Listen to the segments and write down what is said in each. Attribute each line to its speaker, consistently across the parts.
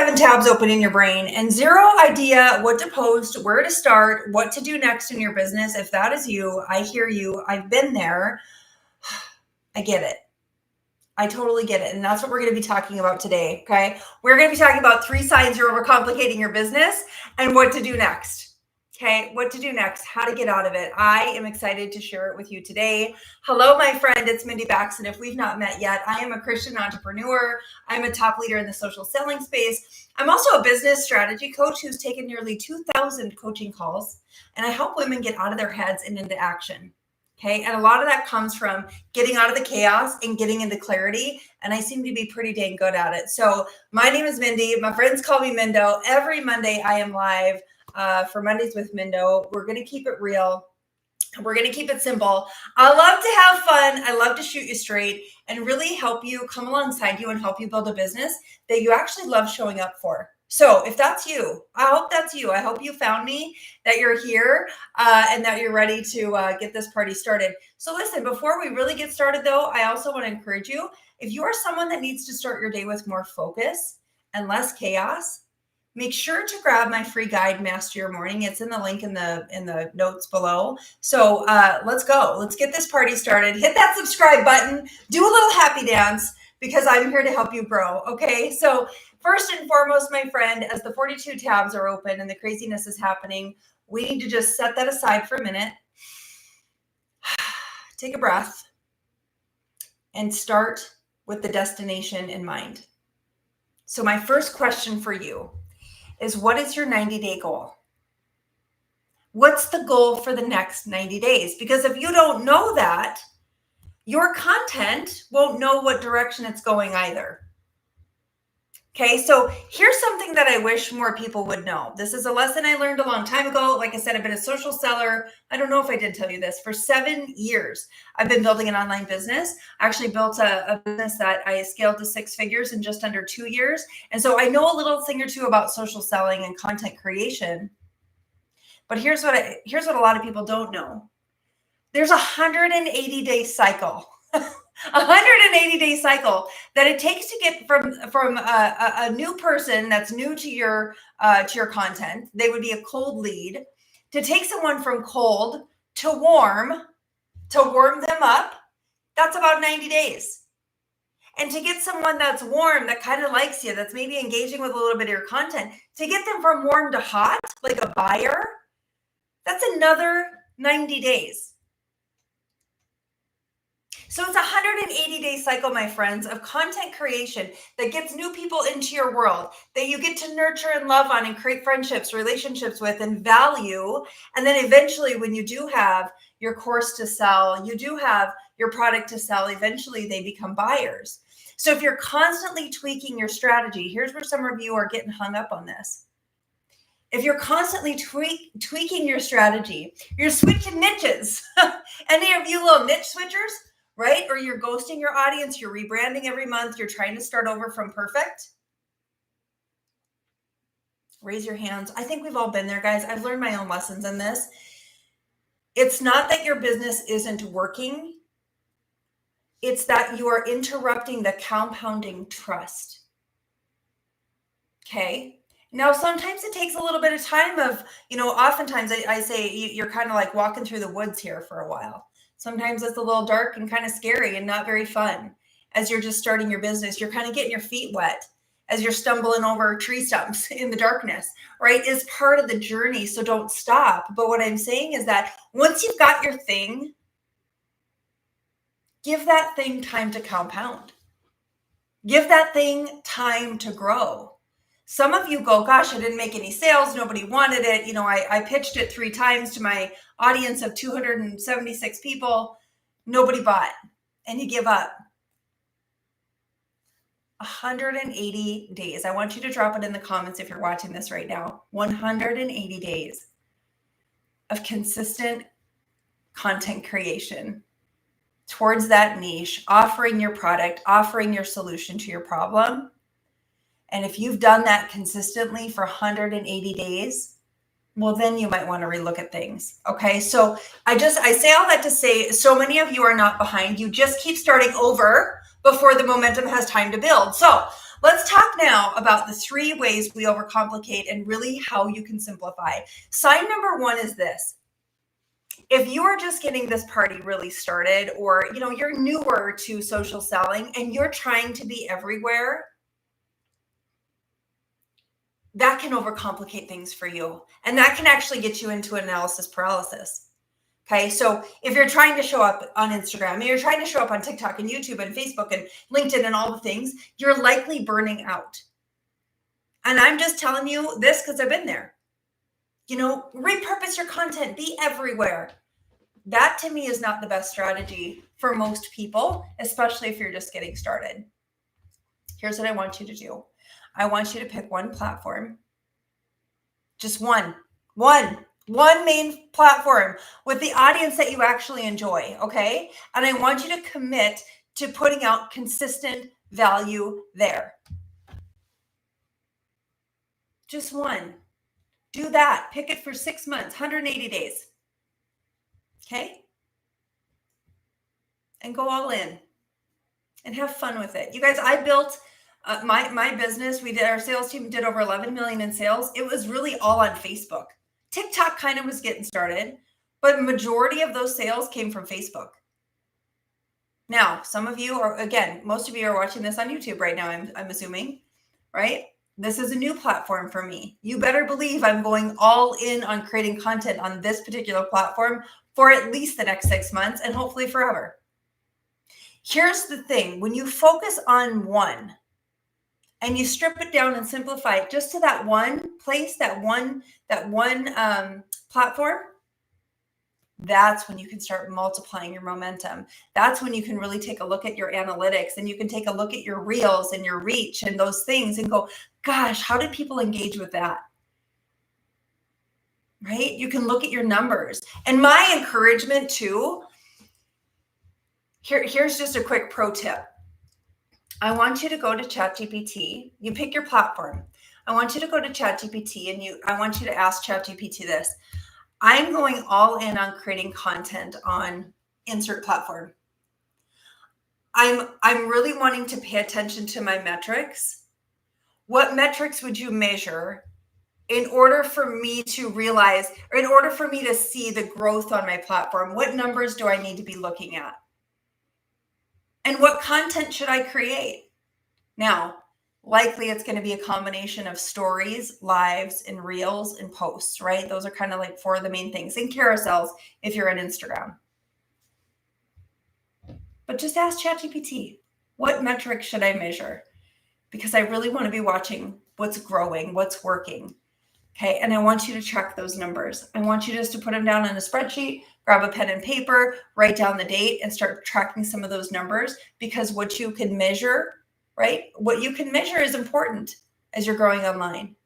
Speaker 1: 47 tabs open in your brain and zero idea what to post, where to start, what to do next in your business. If that is you, I hear you. I've been there. I get it. I totally get it. And that's what we're going to be talking about today. Okay. We're going to be talking about 3 signs you're overcomplicating your business and what to do next. Okay. What to do next, how to get out of it. I am excited to share it with you today. Hello, my friend. It's Mindy Backsen. If we've not met yet, I am a Christian entrepreneur. I'm a top leader in the social selling space. I'm also a business strategy coach who's taken nearly 2,000 coaching calls, and I help women get out of their heads and into action. Okay. And a lot of that comes from getting out of the chaos and getting into clarity. And I seem to be pretty dang good at it. So my name is Mindy. My friends call me Mindo. Every Monday I am live for Mondays with Mindo. We're going to keep it real. We're going to keep it simple. I love to have fun. I love to shoot you straight and really help you, come alongside you and help you build a business that you actually love showing up for. So if that's you, I hope that's you. I hope you found me, that you're here, and that you're ready to get this party started. So listen, before we really get started though, I also want to encourage you, if you are someone that needs to start your day with more focus and less chaos, make sure to grab my free guide, Master Your Morning. It's in the link in the notes below. So let's go. Let's get this party started. Hit that subscribe button. Do a little happy dance because I'm here to help you grow. Okay. So first and foremost, my friend, as the 42 tabs are open and the craziness is happening, we need to just set that aside for a minute. Take a breath and start with the destination in mind. So my first question for you is, what is your 90-day goal? What's the goal for the next 90 days? Because if you don't know that, your content won't know what direction it's going either. Okay, so here's something that I wish more people would know. This is a lesson I learned a long time ago. Like I said, I've been a social seller. I don't know if I did tell you this. For 7 years, I've been building an online business. I actually built a business that I scaled to 6 figures in just under 2 years. And so I know a little thing or two about social selling and content creation. But here's what a lot of people don't know. There's a 180-day cycle. 180-day cycle that it takes to get from a new person that's new to your content. They would be a cold lead, to take someone from cold to warm them up. That's about 90 days. And to get someone that's warm, that kind of likes you, that's maybe engaging with a little bit of your content, to get them from warm to hot, like a buyer, that's another 90 days. So it's a 180-day cycle, my friends, of content creation that gets new people into your world, that you get to nurture and love on and create friendships, relationships with, and value. And then eventually, when you do have your course to sell, you do have your product to sell, eventually they become buyers. So if you're constantly tweaking your strategy, here's where some of you are getting hung up on this. If you're constantly tweaking your strategy, you're switching niches. Any of you little niche switchers? Right? Or you're ghosting your audience, you're rebranding every month, you're trying to start over from perfect. Raise your hands. I think we've all been there, guys. I've learned my own lessons in this. It's not that your business isn't working. It's that you are interrupting the compounding trust. Okay. Now, sometimes it takes a little bit of time of, oftentimes I say you're kind of like walking through the woods here for a while. Sometimes it's a little dark and kind of scary and not very fun. As you're just starting your business, you're kind of getting your feet wet as you're stumbling over tree stumps in the darkness, right? Is part of the journey. So don't stop. But what I'm saying is that once you've got your thing, give that thing time to compound. Give that thing time to grow. Some of you go, gosh, I didn't make any sales. Nobody wanted it. I pitched it 3 times to my audience of 276 people. Nobody bought, and you give up. 180 days. I want you to drop it in the comments if you're watching this right now. 180 days of consistent content creation towards that niche, offering your product, offering your solution to your problem. And if you've done that consistently for 180 days, well, then you might want to relook at things. Okay. So I say all that to say, so many of you are not behind. You just keep starting over before the momentum has time to build. So Let's talk now about the 3 ways we overcomplicate and really how you can simplify. Sign number 1 is this. If you are just getting this party really started, or you're newer to social selling and you're trying to be everywhere, that can overcomplicate things for you. And that can actually get you into analysis paralysis. Okay, so if you're trying to show up on Instagram and you're trying to show up on TikTok and YouTube and Facebook and LinkedIn and all the things, you're likely burning out. And I'm just telling you this because I've been there. Repurpose your content, be everywhere. That to me is not the best strategy for most people, especially if you're just getting started. Here's what I want you to do. I want you to pick one platform, just one main platform with the audience that you actually enjoy, okay? And I want you to commit to putting out consistent value there. Just one. Do that. Pick it for 6 months, 180 days. Okay? And go all in and have fun with it. You guys, I built my business. Our sales team did over 11 million in sales. It was really all on Facebook. TikTok kind of was getting started, but majority of those sales came from Facebook. Now, some of you are, again, most of you are watching this on YouTube right now, I'm assuming, right? This is a new platform for me. You better believe I'm going all in on creating content on this particular platform for at least the next 6 months and hopefully forever. Here's the thing. When you focus on one and you strip it down and simplify it just to that one place, that one platform, that's when you can start multiplying your momentum. That's when you can really take a look at your analytics and you can take a look at your reels and your reach and those things and go, gosh, how did people engage with that? Right? You can look at your numbers. And my encouragement too, here's just a quick pro tip. I want you to go to ChatGPT. You pick your platform. I want you to go to ChatGPT and I want you to ask ChatGPT this. I'm going all in on creating content on insert platform. I'm really wanting to pay attention to my metrics. What metrics would you measure in order for me to realize, or in order for me to see the growth on my platform? What numbers do I need to be looking at? And what content should I create? Now, likely it's going to be a combination of stories, lives, and reels and posts, right? Those are kind of like 4 of the main things, and carousels if you're on Instagram. But just ask ChatGPT, what metrics should I measure? Because I really want to be watching what's growing, what's working. Okay. And I want you to track those numbers. I want you just to put them down on a spreadsheet, grab a pen and paper, write down the date and start tracking some of those numbers, because what you can measure, right? What you can measure is important as you're growing online.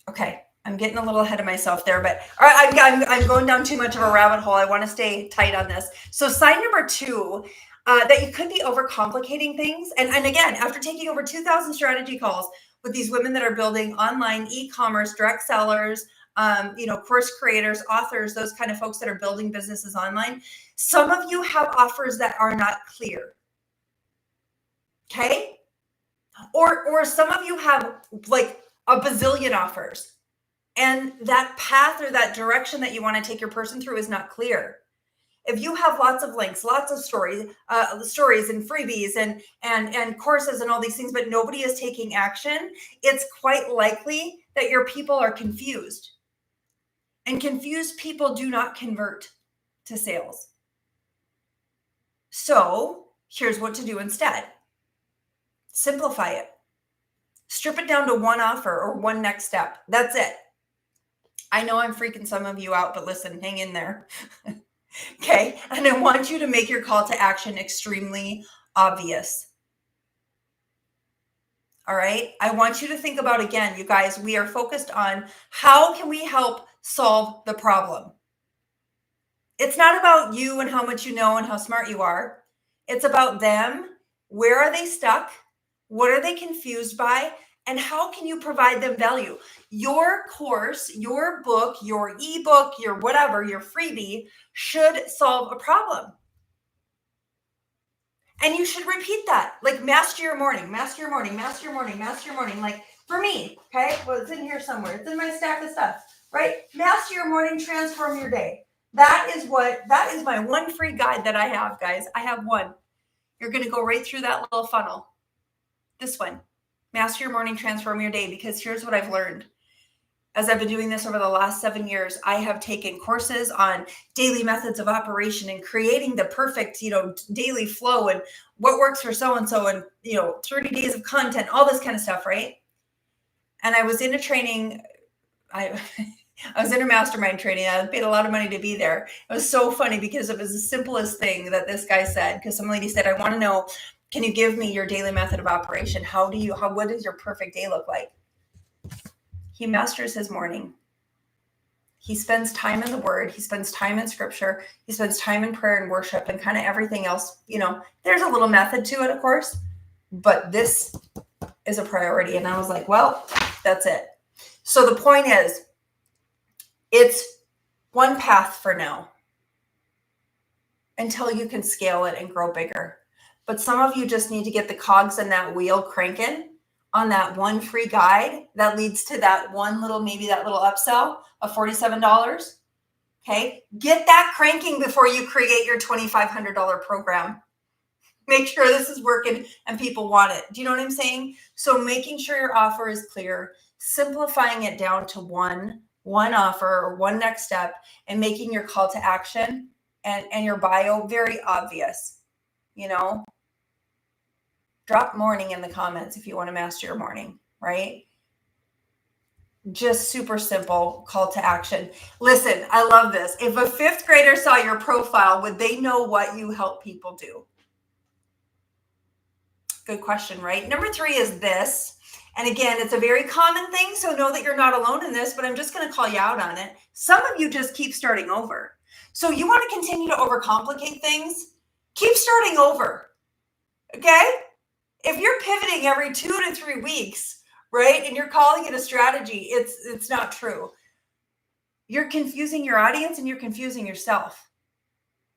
Speaker 1: Okay. I'm getting a little ahead of myself there, but all right, I'm going down too much of a rabbit hole. I want to stay tight on this. So sign number 2, that you could be overcomplicating things. And again, after taking over 2,000 strategy calls with these women that are building online e-commerce, direct sellers, course creators, authors, those kind of folks that are building businesses online, some of you have offers that are not clear. Okay? Or some of you have like a bazillion offers, and that path or that direction that you want to take your person through is not clear. If you have lots of links, lots of stories and freebies and courses and all these things, but nobody is taking action, it's quite likely that your people are confused. And confused people do not convert to sales. So here's what to do instead. Simplify it. Strip it down to one offer or one next step. That's it. I know I'm freaking some of you out, but listen, hang in there. Okay. And I want you to make your call to action extremely obvious. All right. I want you to think about, again, you guys, we are focused on how can we help solve the problem. It's not about you and how much you know and how smart you are. It's about them. Where are they stuck? What are they confused by? And how can you provide them value? Your course, your book, your ebook, your whatever, your freebie should solve a problem. And you should repeat that. Like master your morning, master your morning, master your morning, master your morning. Like for me, okay? Well, it's in here somewhere. It's in my stack of stuff, right? Master your morning, transform your day. That is my one free guide that I have, guys. I have one. You're going to go right through that little funnel. This one, master your morning, transform your day. Because here's what I've learned. As I've been doing this over the last 7 years, I have taken courses on daily methods of operation and creating the perfect, daily flow and what works for so-and-so and, 30 days of content, all this kind of stuff, right? And I was in a training, I was in a mastermind training. I paid a lot of money to be there. It was so funny because it was the simplest thing that this guy said, because some lady said, I want to know, can you give me your daily method of operation? What does your perfect day look like? He masters his morning. He spends time in the word. He spends time in scripture. He spends time in prayer and worship and kind of everything else. There's a little method to it, of course, but this is a priority. And I was like, well, that's it. So the point is, it's one path for now until you can scale it and grow bigger. But some of you just need to get the cogs in that wheel cranking on that one free guide that leads to that one little, maybe that little upsell of $47. Okay. Get that cranking before you create your $2,500 program. Make sure this is working and people want it. Do you know what I'm saying? So making sure your offer is clear, simplifying it down to one offer or one next step, and making your call to action and your bio very obvious. Drop morning in the comments if you want to master your morning, right? Just super simple call to action. Listen, I love this. If a fifth grader saw your profile, would they know what you help people do? Good question, right? Number 3 is this. And again, it's a very common thing, so know that you're not alone in this, but I'm just going to call you out on it. Some of you just keep starting over. So you want to continue to overcomplicate things? Keep starting over, okay? If you're pivoting every 2 to 3 weeks, right, and you're calling it a strategy, it's not true. You're confusing your audience and you're confusing yourself.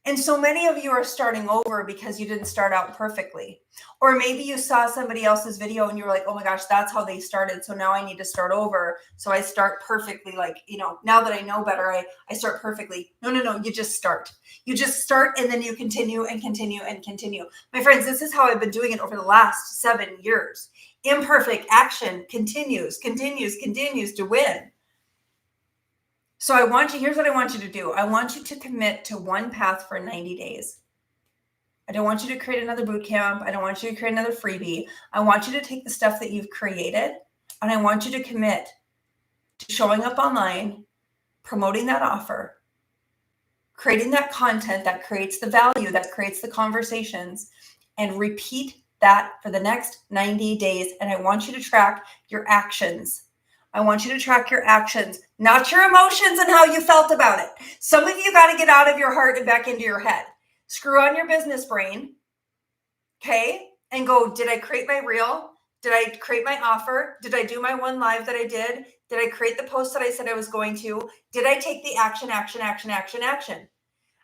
Speaker 1: And so many of you are starting over because you didn't start out perfectly. Or maybe you saw somebody else's video and you were like, oh my gosh, that's how they started. So now I need to start over. So I start perfectly. Now that I know better, I start perfectly. No, you just start. You just start and then you continue and continue and continue. My friends, this is how I've been doing it over the last 7 years. Imperfect action continues to win. So here's what I want you to do. I want you to commit to one path for 90 days. I don't want you to create another boot camp. I don't want you to create another freebie. I want you to take the stuff that you've created and I want you to commit to showing up online, promoting that offer, creating that content that creates the value, that creates the conversations, and repeat that for the next 90 days. And I want you to track your actions. I want you to track your actions, not your emotions and how you felt about it. Some of you got to get out of your heart and back into your head. Screw on your business brain, okay? And go, did I create my reel? Did I create my offer? Did I do my one live that I did? Did I create the post that I said I was going to? Did I take the action?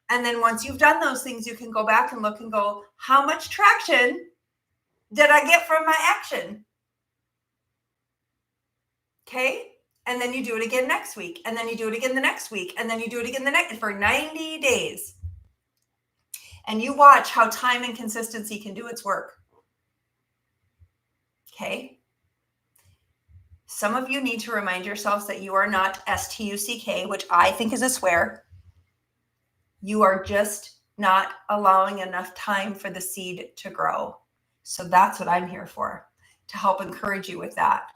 Speaker 1: And then once you've done those things, you can go back and look and go, how much traction did I get from my action? Okay. And then you do it again next week. And then you do it again the next week. And then you do it again for 90 days. And you watch how time and consistency can do its work. Okay. Some of you need to remind yourselves that you are not STUCK, which I think is a swear. You are just not allowing enough time for the seed to grow. So that's what I'm here for, to help encourage you with that.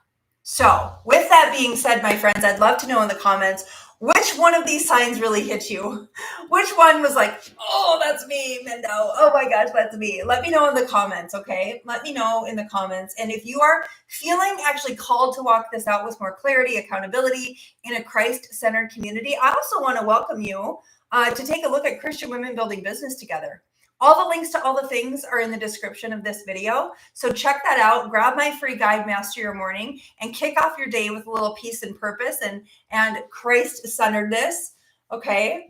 Speaker 1: So with that being said, my friends, I'd love to know in the comments, which one of these signs really hit you? Which one was like, oh, that's me, Mindo. Oh my gosh, that's me. Let me know in the comments, okay? Let me know in the comments. And if you are feeling actually called to walk this out with more clarity, accountability in a Christ-centered community, I also want to welcome you to take a look at Christian women building business together. All the links to all the things are in the description of this video. So check that out. Grab my free guide, Master Your Morning, and kick off your day with a little peace and purpose and Christ-centeredness. Okay.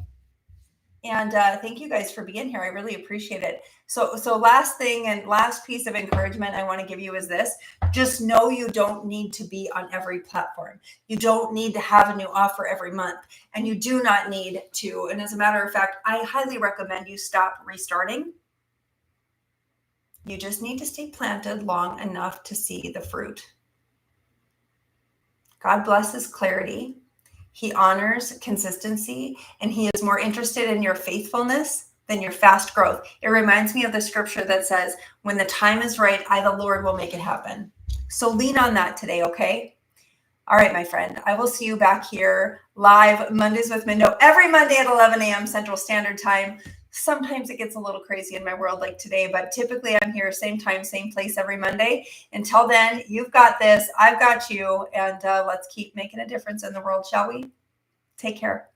Speaker 1: And thank you guys for being here. I really appreciate it. So last thing and last piece of encouragement I want to give you is this. Just know you don't need to be on every platform. You don't need to have a new offer every month. And you do not need to. And as a matter of fact, I highly recommend you stop restarting. You just need to stay planted long enough to see the fruit. God blesses clarity. He honors consistency, and he is more interested in your faithfulness than your fast growth. It reminds me of the scripture that says, when the time is right, I, the Lord, will make it happen. So lean on that today, okay? All right, my friend, I will see you back here live Mondays with Mindo every Monday at 11 a.m. Central Standard Time. Sometimes it gets a little crazy in my world like today, but typically I'm here same time, same place every Monday. Until then, you've got this, I've got you, and let's keep making a difference in the world, shall we? Take care.